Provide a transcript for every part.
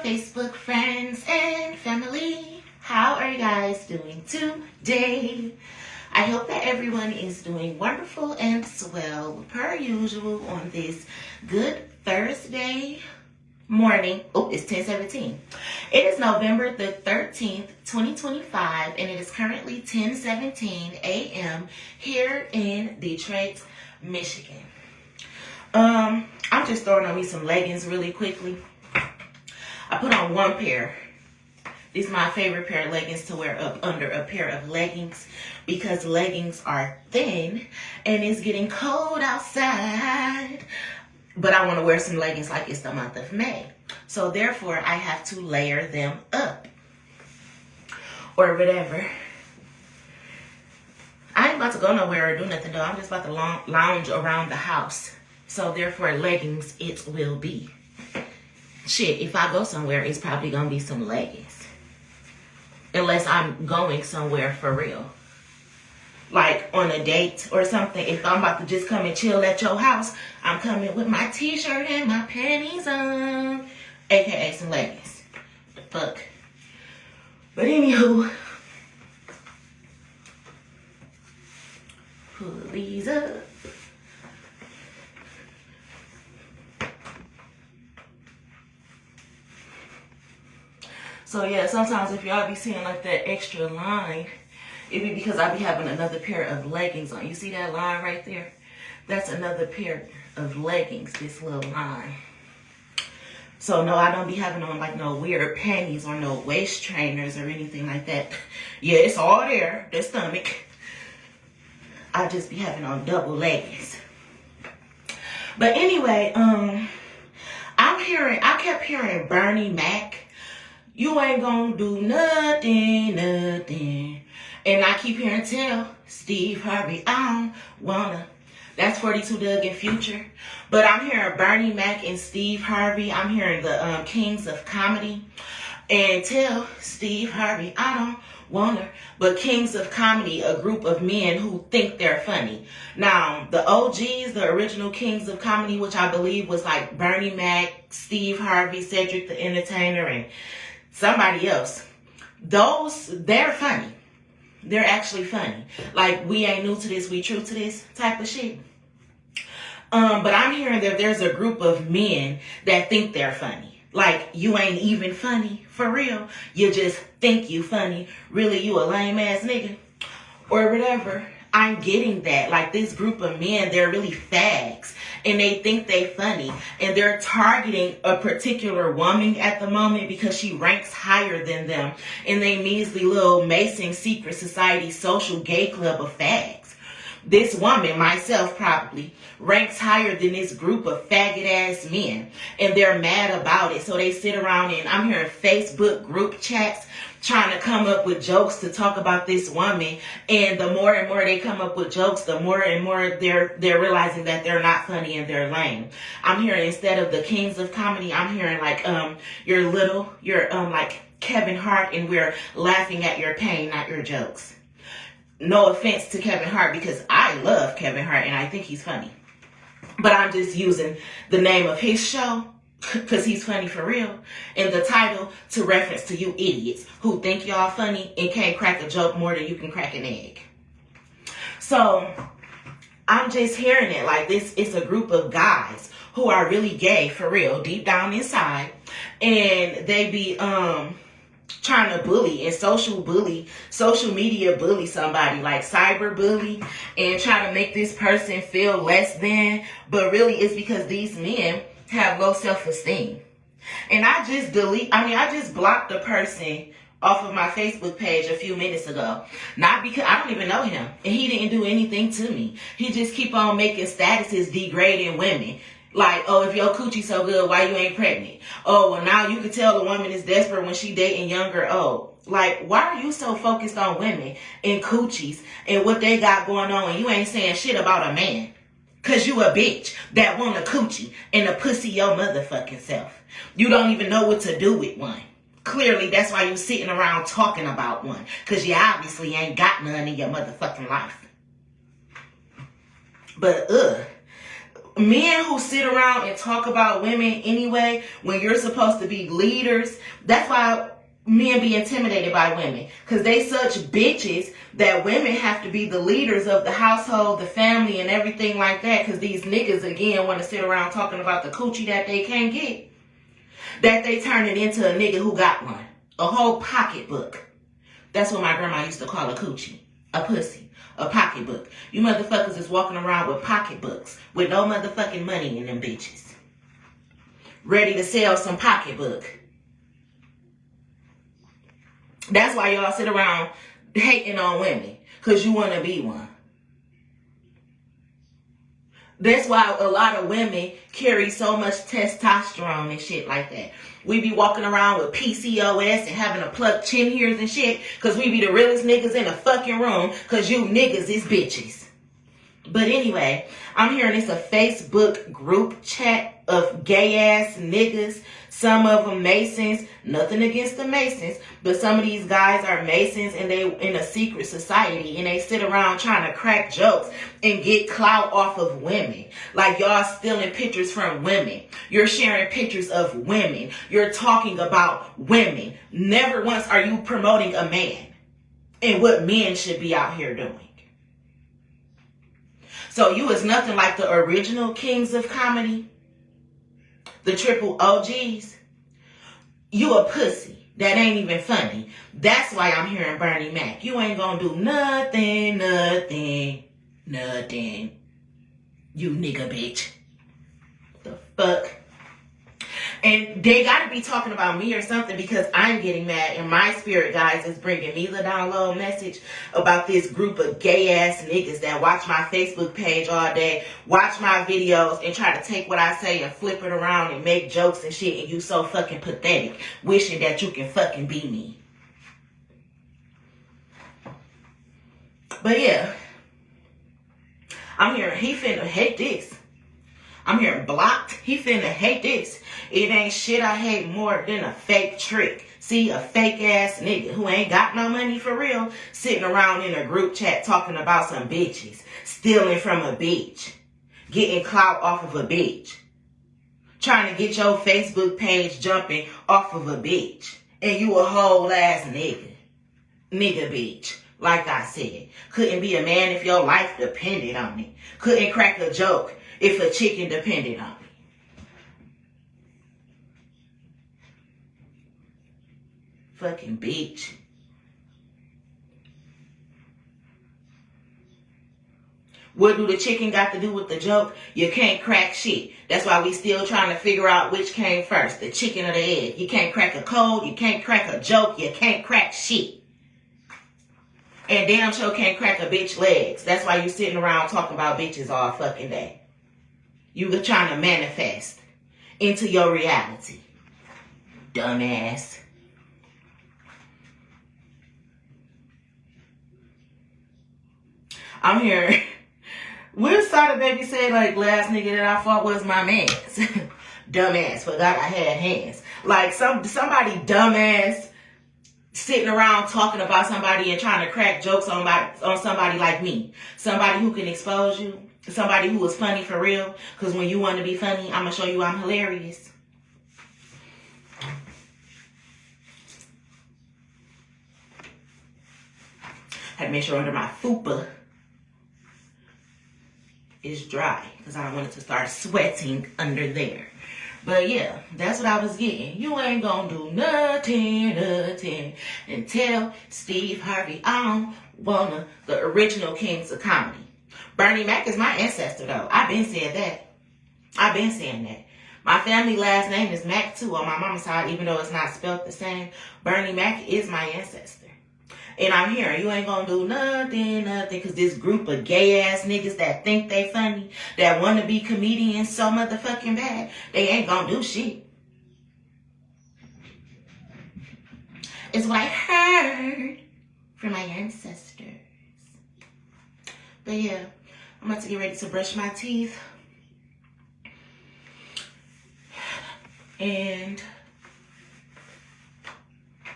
Facebook friends and family. How are you guys doing today? I hope that everyone is doing wonderful and swell per usual on this good Thursday morning. Oh, it's 10:17. It is November the 13th, 2025, and it is currently 10:17 a.m. here in Detroit, Michigan. I'm just throwing on me some leggings really quickly. I put on one pair. These are my favorite pair of leggings to wear up under a pair of leggings because leggings are thin and it's getting cold outside. But I want to wear some leggings like it's the month of May. So therefore, I have to layer them up or whatever. I ain't about to go nowhere or do nothing though. I'm just about to lounge around the house. So therefore, leggings it will be. Shit, if I go somewhere, it's probably going to be some leggings. Unless I'm going somewhere for real. Like on a date or something. If I'm about to just come and chill at your house, I'm coming with my t-shirt and my panties on. AKA some leggings. The fuck. But anywho. Pull these up. So yeah, sometimes if y'all be seeing like that extra line, it be because I be having another pair of leggings on. You see that line right there? That's another pair of leggings, this little line. So no, I don't be having on like no weird panties or no waist trainers or anything like that. Yeah, it's all there, the stomach. I just be having on double leggings. But anyway, I kept hearing Bernie Mac. You ain't gonna do nothing. And I keep hearing tell Steve Harvey, I don't wanna. That's 42 Doug and Future. But I'm hearing Bernie Mac and Steve Harvey. I'm hearing the Kings of Comedy. And tell Steve Harvey, I don't wanna. But Kings of Comedy, a group of men who think they're funny. Now, the OGs, the original Kings of Comedy, which I believe was like Bernie Mac, Steve Harvey, Cedric the Entertainer, and somebody else. They're funny. They're actually funny. Like, we ain't new to this, we true to this type of shit. But I'm hearing that there's a group of men that think they're funny. Like, you ain't even funny, for real. You just think you funny. Really, you a lame ass nigga. Or whatever. I'm getting that. Like, this group of men, they're really fags. And they think they funny. And they're targeting a particular woman at the moment because she ranks higher than them in they measly little Mason secret society social gay club of fags. This woman, myself probably, ranks higher than this group of faggot ass men. And they're mad about it. So they sit around and I'm hearing Facebook group chats trying to come up with jokes to talk about this woman. And the more and more they come up with jokes, the more and more they're realizing that they're not funny and they're lame. I'm hearing instead of the Kings of Comedy, I'm hearing like you're like Kevin Hart and we're laughing at your pain, not your jokes. No offense to Kevin Hart because I love Kevin Hart and I think he's funny. But I'm just using the name of his show because he's funny for real. And the title to reference to you idiots who think y'all funny and can't crack a joke more than you can crack an egg. So I'm just hearing it like this. It's a group of guys who are really gay for real, deep down inside. And they be trying to bully and social media bully somebody, like cyber bully, and try to make this person feel less than, but really it's because these men have low self-esteem. And I just blocked the person off of my Facebook page a few minutes ago. Not because I don't even know him and he didn't do anything to me. He just keep on making statuses degrading women. Like, oh, if your coochie so good, why you ain't pregnant? Oh, well, now you can tell the woman is desperate when she dating younger. Oh, like, why are you so focused on women and coochies and what they got going on and you ain't saying shit about a man? Because you a bitch that want a coochie and a pussy your motherfucking self. You don't even know what to do with one. Clearly, that's why you sitting around talking about one. Because you obviously ain't got none in your motherfucking life. But, men who sit around and talk about women anyway, when you're supposed to be leaders, that's why men be intimidated by women, because they such bitches that women have to be the leaders of the household, the family, and everything like that, because these niggas, again, want to sit around talking about the coochie that they can't get, that they turn it into a nigga who got one. A whole pocketbook. That's what my grandma used to call a coochie. A pussy. A pocketbook. You motherfuckers is walking around with pocketbooks with no motherfucking money in them bitches. Ready to sell some pocketbook. That's why y'all sit around hating on women. Because you want to be one. That's why a lot of women carry so much testosterone and shit like that. We be walking around with PCOS and having to pluck chin hairs and shit. Because we be the realest niggas in the fucking room. Because you niggas is bitches. But anyway, I'm hearing it's a Facebook group chat of gay ass niggas. Some of them Masons. Nothing against the Masons. But some of these guys are Masons and they in a secret society. And they sit around trying to crack jokes and get clout off of women. Like y'all stealing pictures from women. You're sharing pictures of women. You're talking about women. Never once are you promoting a man and what men should be out here doing. So you is nothing like the original kings of comedy. The triple OGs. You a pussy. That ain't even funny. That's why I'm hearing Bernie Mac. You ain't gonna do nothing. You nigga bitch. The fuck? And they gotta be talking about me or something because I'm getting mad. And my spirit guys is bringing me the download message about this group of gay ass niggas that watch my Facebook page all day, watch my videos, and try to take what I say and flip it around and make jokes and shit. And you so fucking pathetic, wishing that you can fucking be me. But yeah, I'm hearing he finna hate this. I'm hearing blocked. He finna hate this. It ain't shit I hate more than a fake trick. See, a fake ass nigga who ain't got no money for real, sitting around in a group chat talking about some bitches, stealing from a bitch, getting clout off of a bitch, trying to get your Facebook page jumping off of a bitch, and you a whole ass nigga. Nigga bitch. Like I said, couldn't be a man if your life depended on it. Couldn't crack a joke if a chicken depended on it. Fucking bitch. What do the chicken got to do with the joke? You can't crack shit. That's why we still trying to figure out which came first, the chicken or the egg. You can't crack a code, you can't crack a joke, you can't crack shit. And damn sure can't crack a bitch legs. That's why you sitting around talking about bitches all fucking day. You were trying to manifest into your reality. Dumbass. I'm here. Will Sada Baby said, like, last nigga that I fought was my mans. Dumbass. Forgot I had hands. Like, somebody dumbass sitting around talking about somebody and trying to crack jokes on somebody like me. Somebody who can expose you. Somebody who is funny for real. Because when you want to be funny, I'm going to show you I'm hilarious. Had to make sure under my fupa is dry. Because I don't want it to start sweating under there. But yeah, that's what I was getting. You ain't gonna do nothing and tell Steve Harvey I don't wanna, the original kings of comedy. Bernie Mac is my ancestor though. I've been saying that. My family last name is Mac too on my mama's side, even though it's not spelled the same. Bernie Mac is my ancestor. And I'm hearing you ain't gonna do nothing, because this group of gay ass niggas that think they funny, that want to be comedians so motherfucking bad, they ain't gonna do shit. It's what I heard from my ancestors. But yeah, I'm about to get ready to brush my teeth. And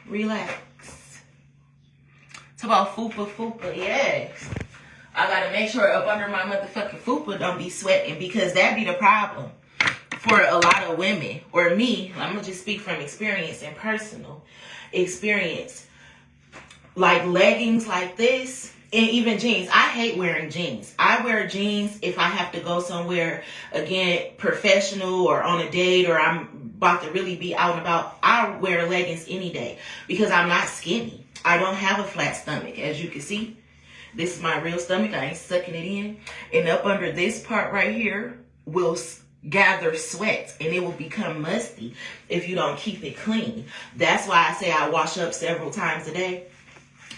relax. Talk about fupa, yes. I gotta make sure up under my motherfucking fupa don't be sweating, because that be the problem for a lot of women, or me. I'm gonna just speak from experience and personal experience. Like leggings like this, and even jeans. I hate wearing jeans. I wear jeans if I have to go somewhere, again, professional or on a date, or I'm about to really be out and about. I wear leggings any day because I'm not skinny. I don't have a flat stomach, as you can see. This is my real stomach. I ain't sucking it in. And up under this part right here will gather sweat, and it will become musty if you don't keep it clean. That's why I say I wash up several times a day,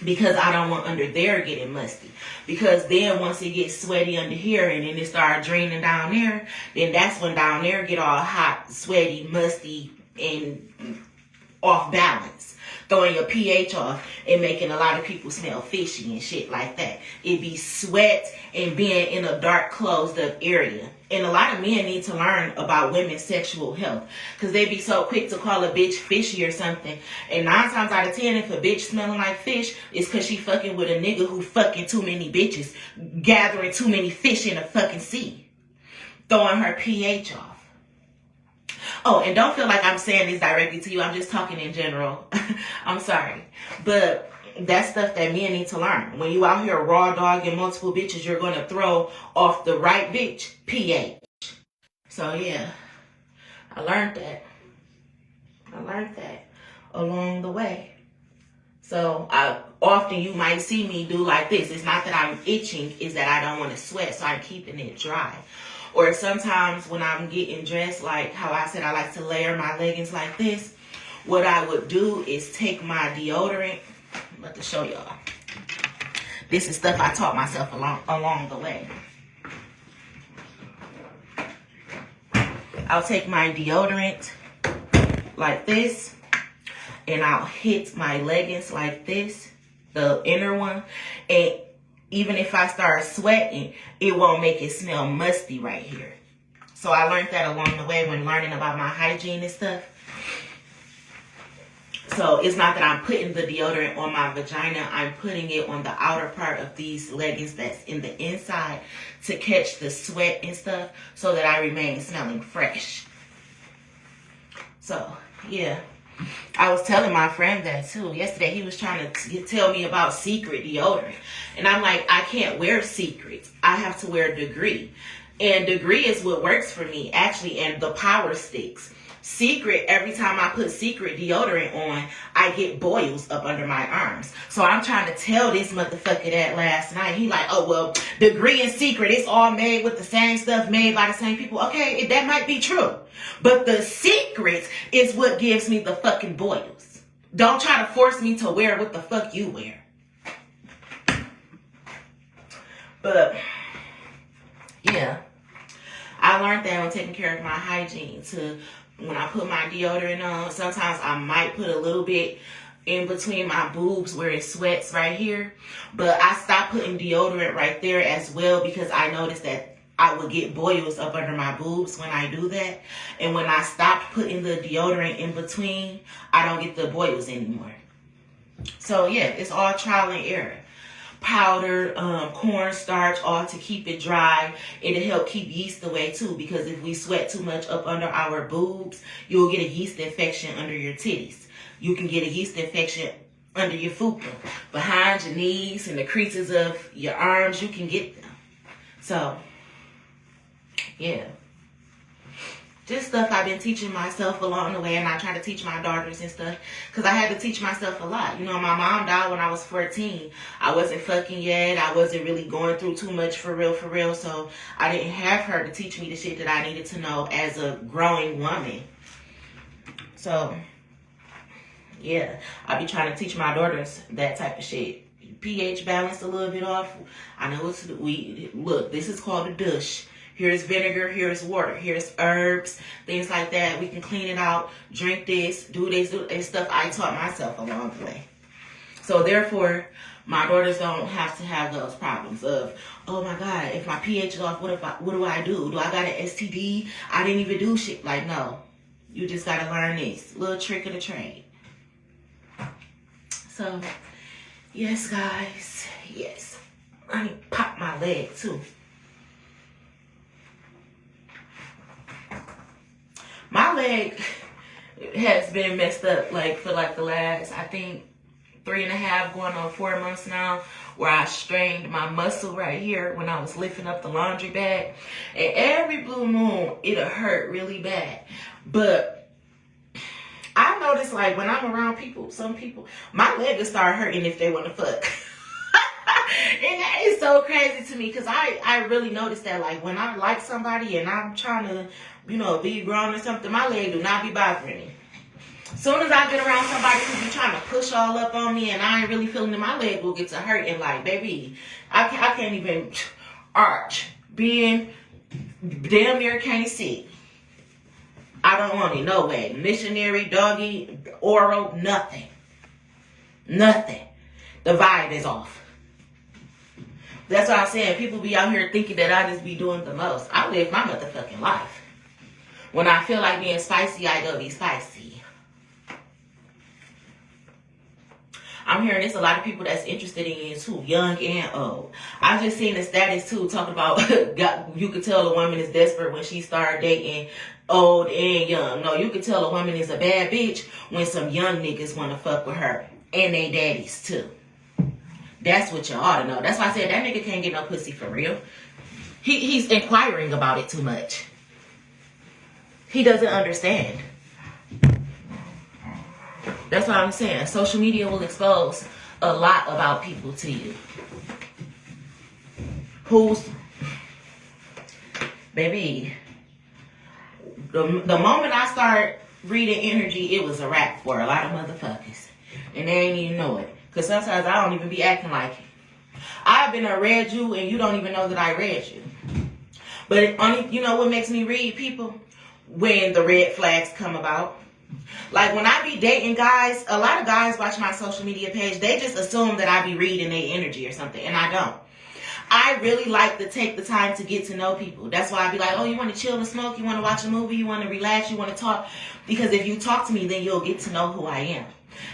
because I don't want under there getting musty. Because then once it gets sweaty under here and then it starts draining down there, then that's when down there get all hot, sweaty, musty, and off balance, throwing your pH off and making a lot of people smell fishy and shit like that. It be sweat and being in a dark, closed up area. And a lot of men need to learn about women's sexual health, because they be so quick to call a bitch fishy or something. And 9 times out of 10, if a bitch smelling like fish, it's because she fucking with a nigga who fucking too many bitches, gathering too many fish in the fucking sea, throwing her pH off. Oh, and don't feel like I'm saying this directly to you. I'm just talking in general. I'm sorry. But that's stuff that men need to learn. When you out here raw dogging multiple bitches, you're going to throw off the right bitch pH. So, yeah. I learned that. Along the way. So, often you might see me do like this. It's not that I'm itching. It's that I don't want to sweat. So, I'm keeping it dry. Or sometimes when I'm getting dressed, like how I said I like to layer my leggings like this, what I would do is take my deodorant. I'm about to show y'all. This is stuff I taught myself along the way. I'll take my deodorant like this, and I'll hit my leggings like this, the inner one, and even if I start sweating, it won't make it smell musty right here. So I learned that along the way when learning about my hygiene and stuff. So it's not that I'm putting the deodorant on my vagina. I'm putting it on the outer part of these leggings that's in the inside to catch the sweat and stuff, so that I remain smelling fresh. So, yeah. I was telling my friend that too. Yesterday he was trying to tell me about Secret deodorant. And I'm like, I can't wear Secret. I have to wear Degree. And Degree is what works for me, actually, and the Power Sticks. Secret, every time I put Secret deodorant on, I get boils up under my arms. So I'm trying to tell this motherfucker that last night. He like, oh, well, Degree and Secret, it's all made with the same stuff, made by the same people. Okay, that might be true. But the Secret is what gives me the fucking boils. Don't try to force me to wear what the fuck you wear. But, yeah. I learned that on taking care of my hygiene. When I put my deodorant on, sometimes I might put a little bit in between my boobs where it sweats right here. But I stopped putting deodorant right there as well, because I noticed that I would get boils up under my boobs when I do that. And when I stopped putting the deodorant in between, I don't get the boils anymore. So yeah, it's all trial and error. Powder, cornstarch, all to keep it dry. It'll help keep yeast away too, because if we sweat too much up under our boobs, you'll get a yeast infection under your titties. You can get a yeast infection under your fupa, behind your knees and the creases of your arms. You can get them. So, yeah. Just stuff I've been teaching myself along the way, and I try to teach my daughters and stuff, because I had to teach myself a lot. You know, my mom died when I was 14. I wasn't fucking yet. I wasn't really going through too much for real. So I didn't have her to teach me the shit that I needed to know as a growing woman. So, yeah, I be trying to teach my daughters that type of shit. pH balance a little bit off. I know look, this is called a douche. Here's vinegar, here's water, here's herbs, things like that. We can clean it out, drink this, do this, stuff I taught myself along the way. So therefore, my daughters don't have to have those problems of, oh my God, if my pH is off, what do I do? Do I got an STD? I didn't even do shit. Like, no. You just got to learn this little trick of the trade. So, yes, guys. Yes. I need to pop my leg too. My leg has been messed up like for like the last, I think, 3.5 going on 4 months now, where I strained my muscle right here when I was lifting up the laundry bag. And every blue moon, it'll hurt really bad. But I notice, like, when I'm around people, some people, my leg will start hurting if they want to fuck. And that is so crazy to me, because I really noticed that, like, when I like somebody and I'm trying to, you know, be grown or something, my leg do not be bothering me. Soon as I get around somebody who be trying to push all up on me and I ain't really feeling it, my leg will get to hurting. Like, baby, I can't even arch. Being damn near can't see. I don't want it, no way. Missionary, doggy, oral, nothing. Nothing. The vibe is off. That's what I'm saying. People be out here thinking that I just be doing the most. I live my motherfucking life. When I feel like being spicy, I go be spicy. I'm hearing there's a lot of people that's interested in it too, young and old. I just seen the status too, talking about you could tell a woman is desperate when she start dating old and young. No, you could tell a woman is a bad bitch when some young niggas want to fuck with her. And they daddies too. That's what you ought to know. That's why I said that nigga can't get no pussy for real. He's inquiring about it too much. He doesn't understand. That's what I'm saying. Social media will expose a lot about people to you. Baby, the moment I start reading energy, it was a wrap for a lot of motherfuckers. And they ain't even know it. Because sometimes I don't even be acting like it. I've been read you and you don't even know that I read you. But you know what makes me read people? When the red flags come about. Like, when I be dating guys, a lot of guys watch my social media page. They just assume that I be reading their energy or something, and I don't. I really like to take the time to get to know people. That's why I be like, oh, you want to chill and smoke? You want to watch a movie? You want to relax? You want to talk? Because if you talk to me, then you'll get to know who I am.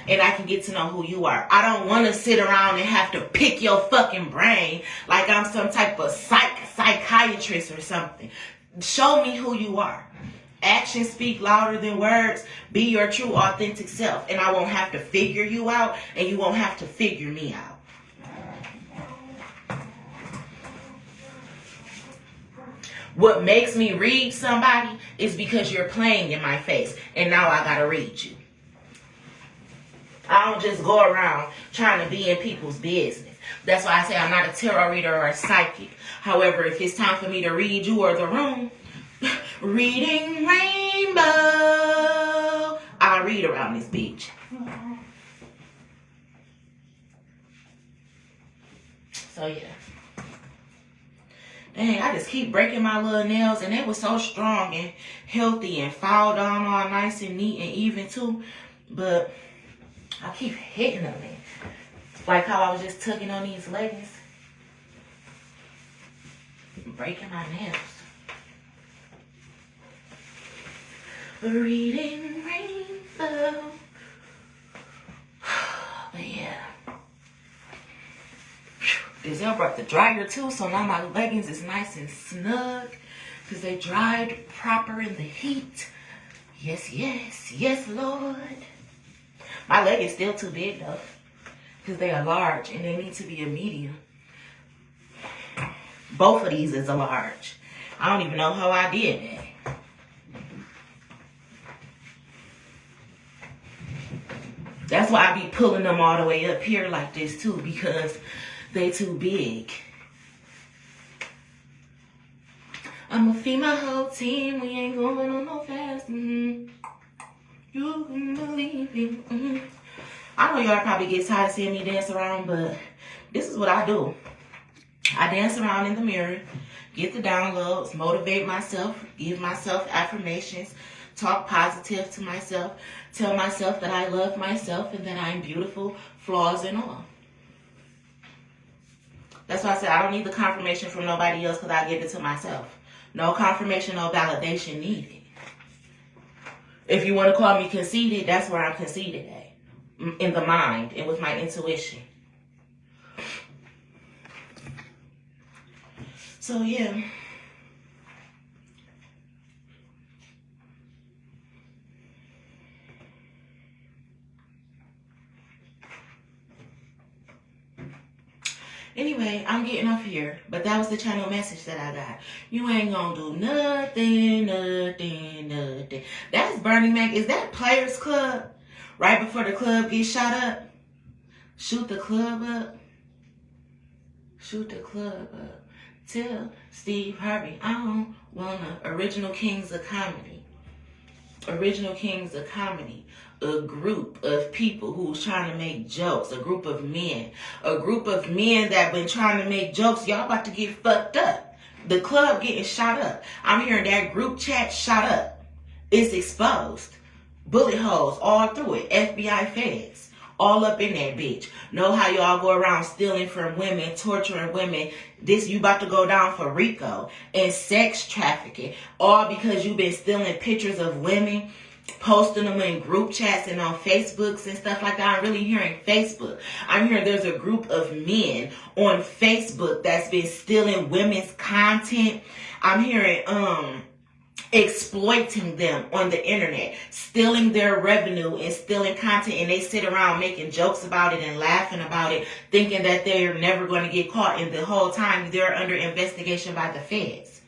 And I can get to know who you are. I don't want to sit around and have to pick your fucking brain like I'm some type of psychiatrist or something. Show me who you are. Actions speak louder than words. Be your true, authentic self. And I won't have to figure you out, and you won't have to figure me out. What makes me read somebody is because you're playing in my face, and now I gotta read you. I don't just go around trying to be in people's business. That's why I say I'm not a tarot reader or a psychic. However, if it's time for me to read you or the room, reading rainbow, I read around this beach. So yeah. Dang, I just keep breaking my little nails, and they were so strong and healthy and filed on all nice and neat and even too. But I keep hitting them, man. Like how I was just tugging on these leggings. Breaking my nails. Reading rainbow. But yeah. Giselle brought the dryer too, so now my leggings is nice and snug because they dried proper in the heat. Yes, yes, yes, Lord. My leg is still too big though because they are large and they need to be a medium. Both of these is a large. I don't even know how I did that. That's why I be pulling them all the way up here like this too, because they too big. I'ma feed my whole team. We ain't going on no fast. You can believe it. I know y'all probably get tired of seeing me dance around, but this is what I do. I dance around in the mirror, get the downloads, motivate myself, give myself affirmations, talk positive to myself, tell myself that I love myself and that I'm beautiful, flaws and all. That's why I said I don't need the confirmation from nobody else because I give it to myself. No confirmation, no validation needed. If you want to call me conceited, that's where I'm conceited at. In the mind and with my intuition. So yeah. Anyway, I'm getting off here, but that was the channel message that I got. You ain't gonna do nothing, nothing, nothing. That's Bernie Mac. Is that Players Club? Right before the club gets shot up? Shoot the club up. Shoot the club up. Tell Steve Harvey I don't wanna. Original Kings of Comedy. Original Kings of Comedy. A group of people who's trying to make jokes. A group of men. A group of men that been trying to make jokes. Y'all about to get fucked up. The club getting shot up. I'm hearing that group chat shot up. It's exposed. Bullet holes all through it. FBI feds. All up in that bitch. Know how y'all go around stealing from women, torturing women. This, you about to go down for RICO. And sex trafficking. All because you been stealing pictures of women, posting them in group chats and on Facebooks and stuff like that. I'm really hearing Facebook. I'm hearing there's a group of men on Facebook that's been stealing women's content. I'm hearing exploiting them on the internet, stealing their revenue and stealing content, and they sit around making jokes about it and laughing about it, thinking that they're never going to get caught, and the whole time they're under investigation by the feds.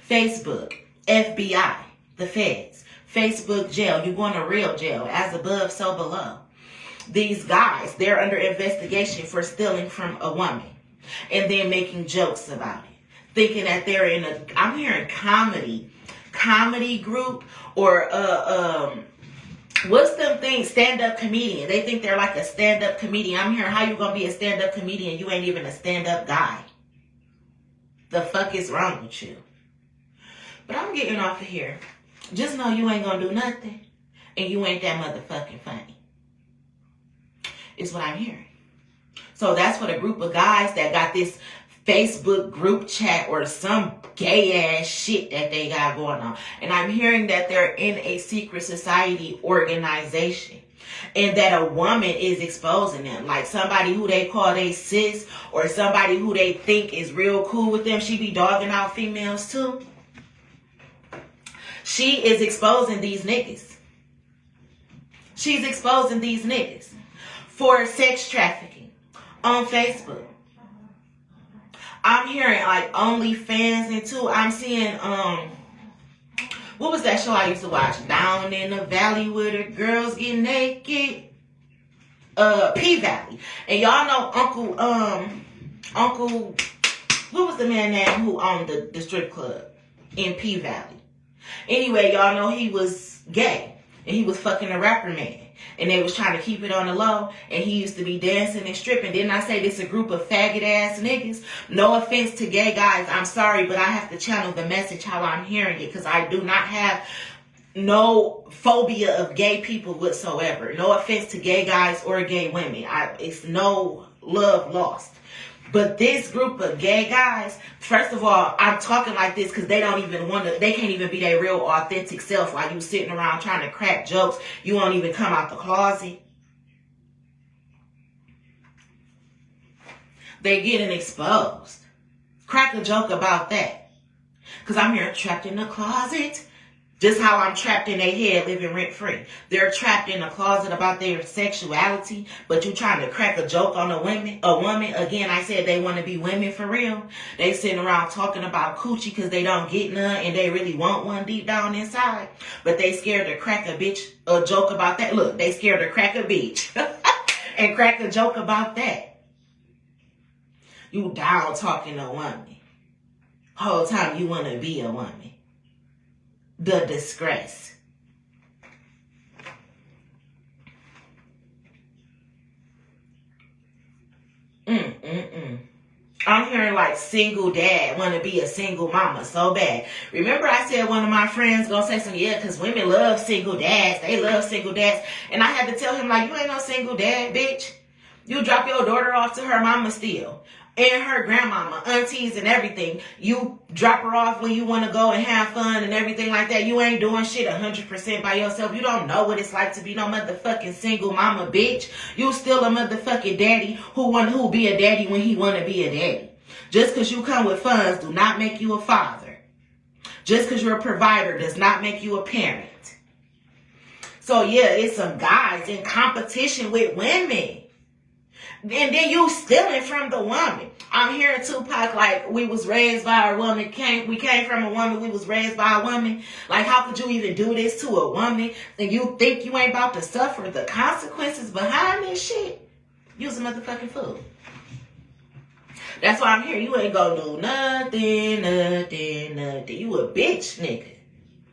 Facebook, FBI, the feds. Facebook jail, you're going to real jail, as above, so below. These guys, they're under investigation for stealing from a woman and then making jokes about it, thinking that they're in a, I'm hearing comedy group, or what's them things, stand-up comedian. They think they're like a stand-up comedian. I'm hearing, how you gonna be a stand-up comedian? You ain't even a stand-up guy. The fuck is wrong with you? But I'm getting off of here. Just know you ain't gonna do nothing, and you ain't that motherfucking funny. Is what I'm hearing. So that's for the group of guys that got this Facebook group chat or some gay ass shit that they got going on. And I'm hearing that they're in a secret society organization, and that a woman is exposing them. Like somebody who they call they sis, or somebody who they think is real cool with them. She be dogging out females too. She is exposing these niggas. She's exposing these niggas for sex trafficking on Facebook. I'm hearing like OnlyFans, and too, I'm seeing, what was that show I used to watch? Down in the Valley where the girls get naked. P-Valley. And y'all know Uncle, what was the man name who owned the strip club in P-Valley? Anyway, y'all know he was gay, and he was fucking a rapper man. And they was trying to keep it on the low, and he used to be dancing and stripping. Didn't I say this a group of faggot ass niggas? No offense to gay guys, I'm sorry, but I have to channel the message how I'm hearing it, because I do not have no phobia of gay people whatsoever. No offense to gay guys or gay women. It's no love lost. But this group of gay guys, first of all, I'm talking like this because they don't even want to, they can't even be their real authentic self while you sitting around trying to crack jokes. You won't even come out the closet. They're getting exposed. Crack a joke about that. Because I'm here trapped in the closet. Just how I'm trapped in their head living rent free. They're trapped in a closet about their sexuality, but you trying to crack a joke on a woman. Again, I said they want to be women for real. They sitting around talking about coochie because they don't get none and they really want one deep down inside. But they scared to crack a joke about that. Look, they scared to crack a bitch and crack a joke about that. You down talking to a woman. Whole time you want to be a woman. The disgrace. I'm hearing like single dad want to be a single mama so bad. Remember I said one of my friends gonna say something, yeah, because women love single dads. They love single dads. And I had to tell him, like, you ain't no single dad, bitch. You drop your daughter off to her mama still. And her grandmama, aunties and everything. You drop her off when you want to go and have fun and everything like that. You ain't doing shit 100% by yourself. You don't know what it's like to be no motherfucking single mama, bitch. You still a motherfucking daddy who be a daddy when he want to be a daddy. Just because you come with funds do not make you a father. Just because you're a provider does not make you a parent. So yeah, it's some guys in competition with women. And then you stealing from the woman. I'm hearing Tupac like, we was raised by a woman. We came from a woman. We was raised by a woman. Like, how could you even do this to a woman? And you think you ain't about to suffer the consequences behind this shit? You's a motherfucking fool. That's why I'm here. You ain't gonna do nothing. You a bitch, nigga.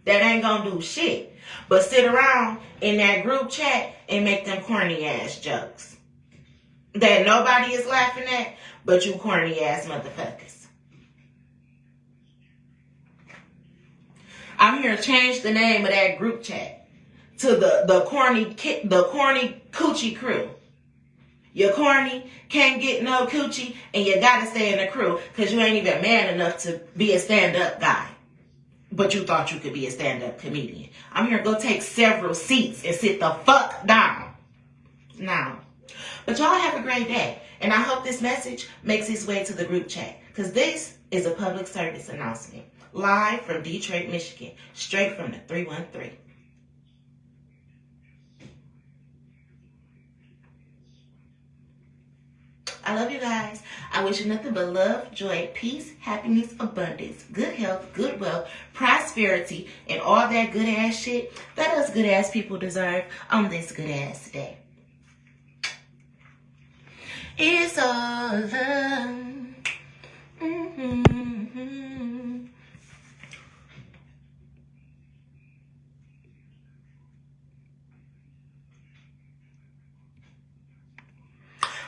That ain't gonna do shit. But sit around in that group chat and make them corny ass jokes that nobody is laughing at, but you corny ass motherfuckers. I'm here to change the name of that group chat to the corny coochie crew. You're corny, can't get no coochie, and you gotta stay in the crew because you ain't even man enough to be a stand-up guy. But you thought you could be a stand-up comedian. I'm here to go take several seats and sit the fuck down. Now. But y'all have a great day. And I hope this message makes its way to the group chat. Because this is a public service announcement. Live from Detroit, Michigan. Straight from the 313. I love you guys. I wish you nothing but love, joy, peace, happiness, abundance, good health, good wealth, prosperity, and all that good ass shit that us good ass people deserve on this good ass day. It's all love.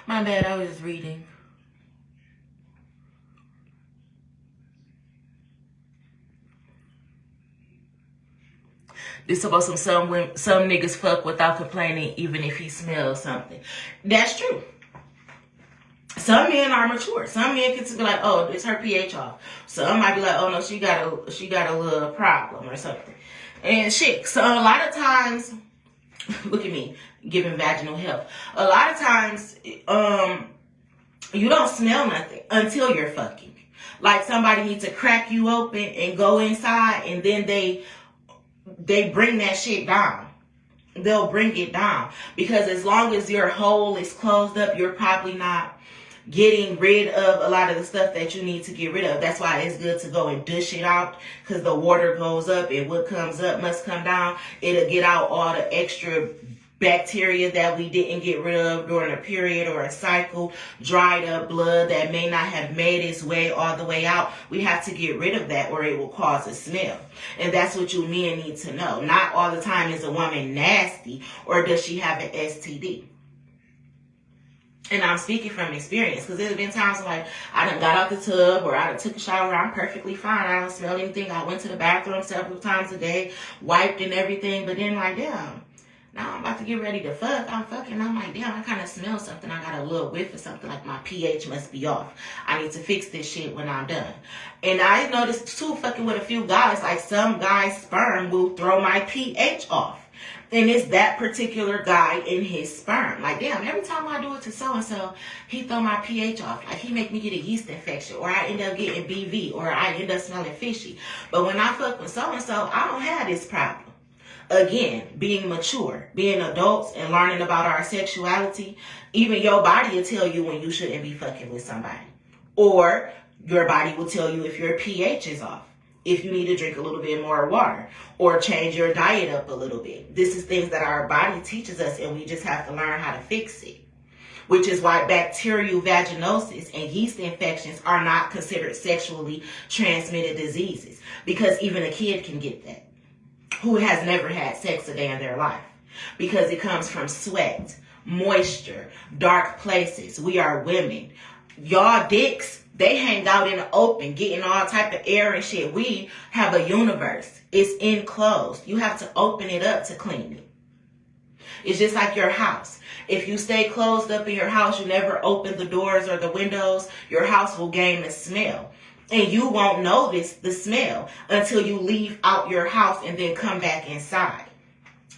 My bad, I was reading. This about some niggas fuck without complaining even if he smells something. That's true. Some men are mature. Some men can be like, oh, it's her pH off. Some might be like, oh no, she got a little problem or something. And shit. So a lot of times, look at me giving vaginal health. A lot of times, you don't smell nothing until you're fucking. Like somebody needs to crack you open and go inside, and then they bring that shit down. They'll bring it down because as long as your hole is closed up, you're probably not getting rid of a lot of the stuff that you need to get rid of. That's why it's good to go and dish it out, because the water goes up and what comes up must come down. It'll get out all the extra bacteria that we didn't get rid of during a period or a cycle, dried up blood that may not have made its way all the way out. We have to get rid of that or it will cause a smell. And that's what you men need to know. Not all the time is a woman nasty or does she have an STD. And I'm speaking from experience, because there's been times like I done got out the tub or I done took a shower. I'm perfectly fine. I don't smell anything. I went to the bathroom several times a day, wiped and everything. But then like, damn, now I'm about to get ready to fuck. I'm fucking. I'm like, damn, I kind of smell something. I got a little whiff or something. Like my pH must be off. I need to fix this shit when I'm done. And I noticed too, fucking with a few guys, like some guys' sperm will throw my pH off. And it's that particular guy in his sperm. Like, damn, every time I do it to so-and-so, he throw my pH off. Like, he make me get a yeast infection. Or I end up getting BV. Or I end up smelling fishy. But when I fuck with so-and-so, I don't have this problem. Again, being mature, being adults and learning about our sexuality, even your body will tell you when you shouldn't be fucking with somebody. Or your body will tell you if your pH is off. If you need to drink a little bit more water or change your diet up a little bit. This is things that our body teaches us and we just have to learn how to fix it. Which is why bacterial vaginosis and yeast infections are not considered sexually transmitted diseases. Because even a kid can get that who has never had sex a day in their life. Because it comes from sweat, moisture, dark places. We are women. Y'all dicks, they hang out in the open, getting all type of air and shit. We have a universe. It's enclosed. You have to open it up to clean it. It's just like your house. If you stay closed up in your house, you never open the doors or the windows, your house will gain the smell. And you won't notice the smell until you leave out your house and then come back inside.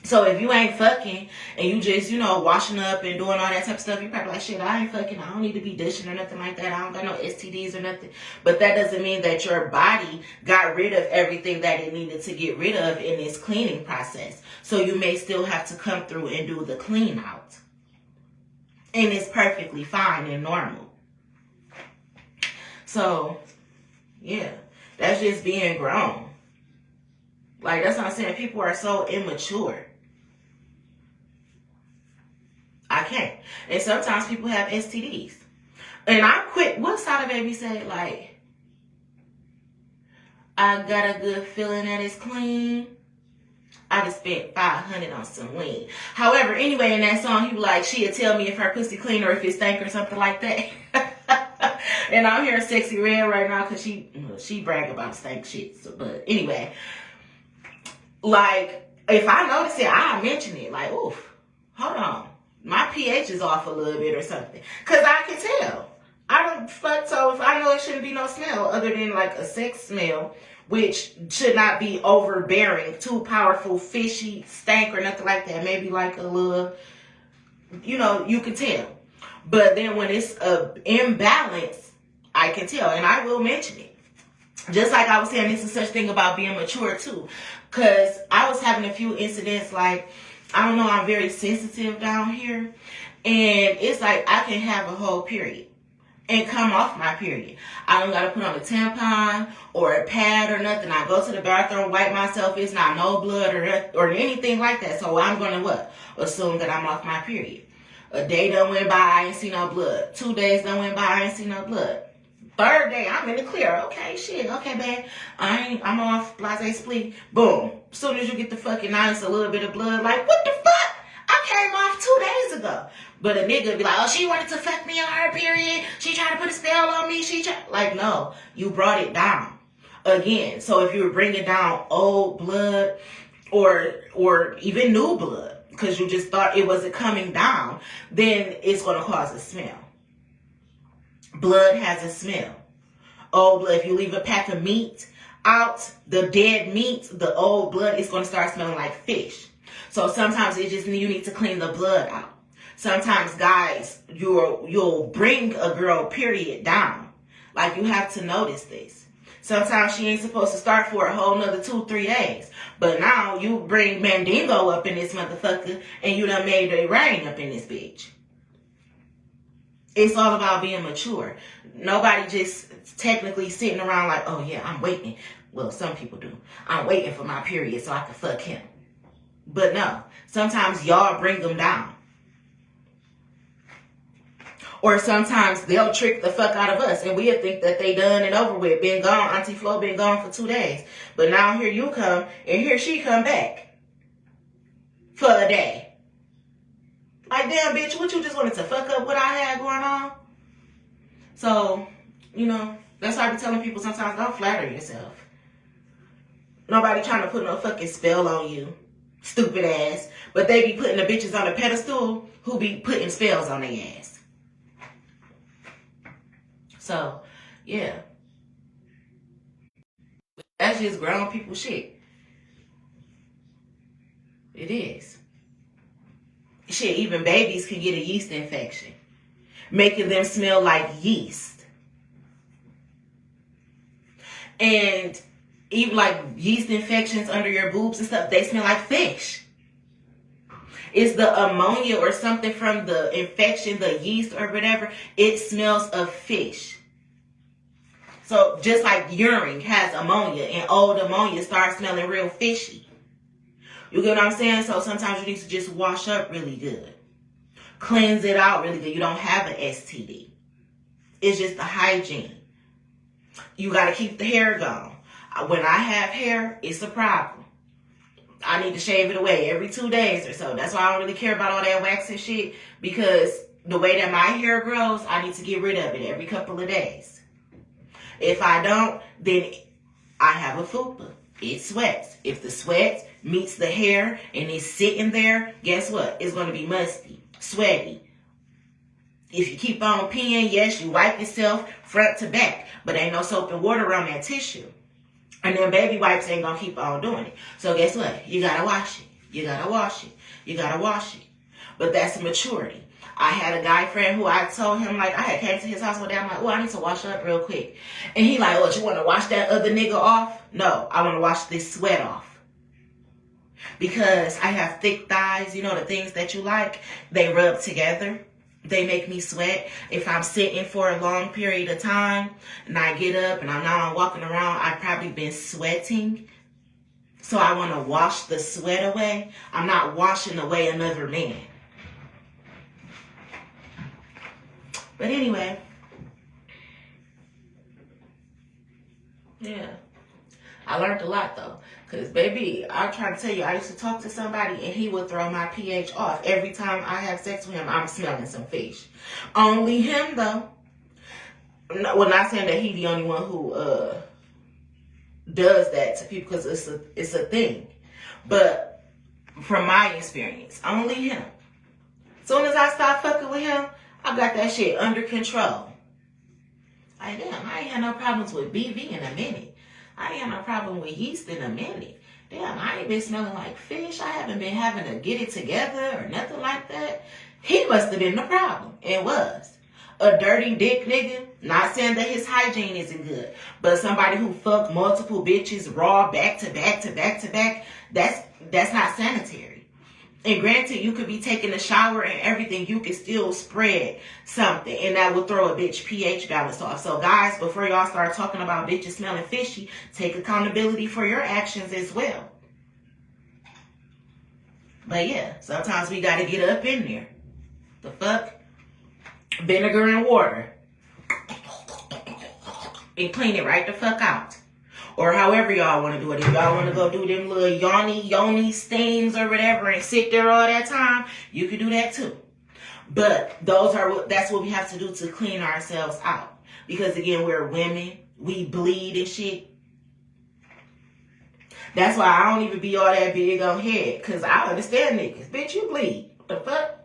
So if you ain't fucking and you just, washing up and doing all that type of stuff, you're probably like, shit, I ain't fucking. I don't need to be dishing or nothing like that. I don't got no STDs or nothing. But that doesn't mean that your body got rid of everything that it needed to get rid of in this cleaning process. So you may still have to come through and do the clean out. And it's perfectly fine and normal. So, yeah, that's just being grown. Like, that's what I'm saying. People are so immature. I can't. And sometimes people have STDs. And I'm quick. What Sada Baby said? Like, I got a good feeling that it's clean. I just spent $500 on some weed. However, anyway, in that song, he was like, she'll tell me if her pussy clean or if it stank or something like that. And I'm hearing Sexy Red right now because she brag about stank shit. So, but anyway, like, if I notice it, I'll mention it. Like, oof, hold on. My pH is off a little bit or something. Because I can tell. I don't fuck, so if I know it shouldn't be no smell other than like a sex smell, which should not be overbearing, too powerful, fishy, stank or nothing like that. Maybe like a little, you can tell. But then when it's a imbalance, I can tell. And I will mention it. Just like I was saying, this is such thing about being mature too. Because I was having a few incidents like, I don't know, I'm very sensitive down here. And it's like I can have a whole period and come off my period. I don't got to put on a tampon or a pad or nothing. I go to the bathroom, wipe myself. It's not no blood or anything like that. So I'm going to what? Assume that I'm off my period. A day done went by, I ain't see no blood. 2 days done went by, I ain't see no blood. Third day, I'm in the clear. Okay, shit. Okay, babe. I'm off. Blase split. Boom. As soon as you get the fucking nice, a little bit of blood, like, what the fuck? I came off 2 days ago. But a nigga be like, oh, she wanted to fuck me on her period. She tried to put a spell on me. Like, no. You brought it down. Again. So if you were bringing down old blood or even new blood, because you just thought it wasn't coming down, then it's going to cause a smell. Blood has a smell. Old blood, if you leave a pack of meat out, the dead meat, the old blood is going to start smelling like fish. So sometimes you need to clean the blood out. Sometimes, guys, you'll bring a girl period down. Like, you have to notice this. Sometimes she ain't supposed to start for a whole nother 2-3 days. But now you bring Mandingo up in this motherfucker and you done made it rain up in this bitch. It's all about being mature. Nobody just technically sitting around like, oh yeah, I'm waiting. Well, some people do. I'm waiting for my period so I can fuck him. But no, sometimes y'all bring them down. Or sometimes they'll trick the fuck out of us and we'll think that they done and over with. Been gone, Auntie Flo been gone for 2 days. But now here you come and here she come back for a day. Like, damn, bitch, what you just wanted to fuck up what I had going on? So, that's why I be telling people sometimes don't flatter yourself. Nobody trying to put no fucking spell on you. Stupid ass. But they be putting the bitches on a pedestal who be putting spells on their ass. So, yeah. That's just grown people shit. It is. Shit, even babies can get a yeast infection, making them smell like yeast. And even like yeast infections under your boobs and stuff, they smell like fish. It's the ammonia or something from the infection, the yeast or whatever, it smells of fish. So just like urine has ammonia and old ammonia starts smelling real fishy. You get what I'm saying? So sometimes you need to just wash up really good. Cleanse it out really good. You don't have an STD. It's just the hygiene. You got to keep the hair gone. When I have hair, it's a problem. I need to shave it away every 2 days or so. That's why I don't really care about all that wax and shit. Because the way that my hair grows, I need to get rid of it every couple of days. If I don't, then I have a fupa. It sweats. If the sweat meets the hair and it's sitting there, guess what? It's going to be musty, sweaty. If you keep on peeing, yes, you wipe yourself front to back, but ain't no soap and water around that tissue. And then baby wipes ain't going to keep on doing it. So guess what? You got to wash it. You gotta wash it. You gotta wash it. But that's maturity. I had a guy friend who I told him, like, I had came to his house one day. I'm like, oh, I need to wash up real quick. And he like, oh, you want to wash that other nigga off? No, I want to wash this sweat off. Because I have thick thighs, you know, the things that you like, they rub together. They make me sweat. If I'm sitting for a long period of time and I get up and I'm walking around, I've probably been sweating. So I want to wash the sweat away. I'm not washing away another man. But anyway, yeah, I learned a lot though. Because baby, I'm trying to tell you, I used to talk to somebody and he would throw my pH off. Every time I have sex with him, I'm smelling some fish. Only him though. Well, not saying that he's the only one who does that to people, because it's a thing. But from my experience, only him. Soon as I start fucking with him, I got that shit under control. Like, damn, I ain't had no problems with BV in a minute. I ain't had no problem with yeast in a minute. Damn, I ain't been smelling like fish. I haven't been having to get it together or nothing like that. He must have been the problem. It was. A dirty dick nigga, not saying that his hygiene isn't good, but somebody who fucked multiple bitches raw back to back to back to back, that's not sanitary. And granted, you could be taking a shower and everything, you can still spread something, and that will throw a bitch pH balance off. So guys, before y'all start talking about bitches smelling fishy, take accountability for your actions as well. But yeah, sometimes we gotta get up in there. The fuck? Vinegar and water. And clean it right the fuck out. Or however y'all want to do it. If y'all want to go do them little yoni steams or whatever and sit there all that time, you can do that too. But that's what we have to do to clean ourselves out. Because again, we're women. We bleed and shit. That's why I don't even be all that big on head. Because I understand niggas. Bitch, you bleed. What the fuck?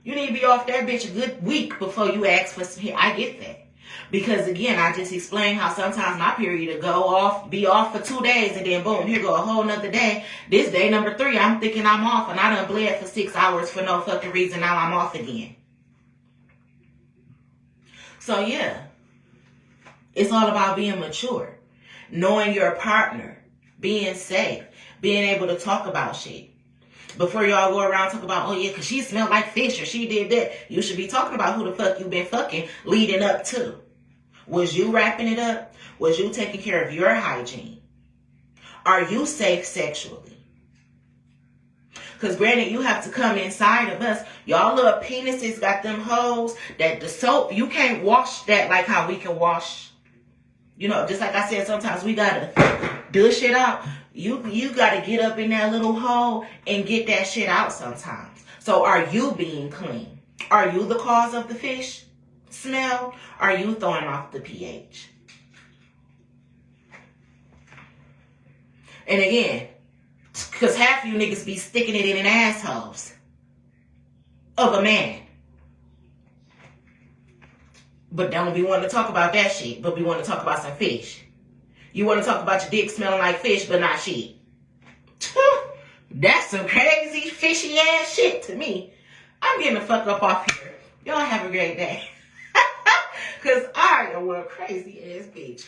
You need to be off that bitch a good week before you ask for some hair. I get that. Because again, I just explained how sometimes my period will be off for 2 days, and then boom, here go a whole nother day. This day number 3, I'm thinking I'm off, and I done bled for 6 hours for no fucking reason. Now I'm off again. So yeah, it's all about being mature, knowing your partner, being safe, being able to talk about shit. Before y'all go around talk about, oh yeah, because she smelled like fish or she did that. You should be talking about who the fuck you been fucking leading up to. Was you wrapping it up? Was you taking care of your hygiene? Are you safe sexually? Because granted, you have to come inside of us. Y'all little penises got them holes that the soap, you can't wash that like how we can wash. You know, just like I said, sometimes we got to dish it out. You got to get up in that little hole and get that shit out sometimes. So are you being clean? Are you the cause of the fish smell? Are you throwing off the pH? And again, because half of you niggas be sticking it in assholes of a man. But don't be wanting to talk about that shit, but we want to talk about some fish. You want to talk about your dick smelling like fish, but not shit. That's some crazy, fishy ass shit to me. I'm getting the fuck up off here. Y'all have a great day. Because I am one crazy ass bitch.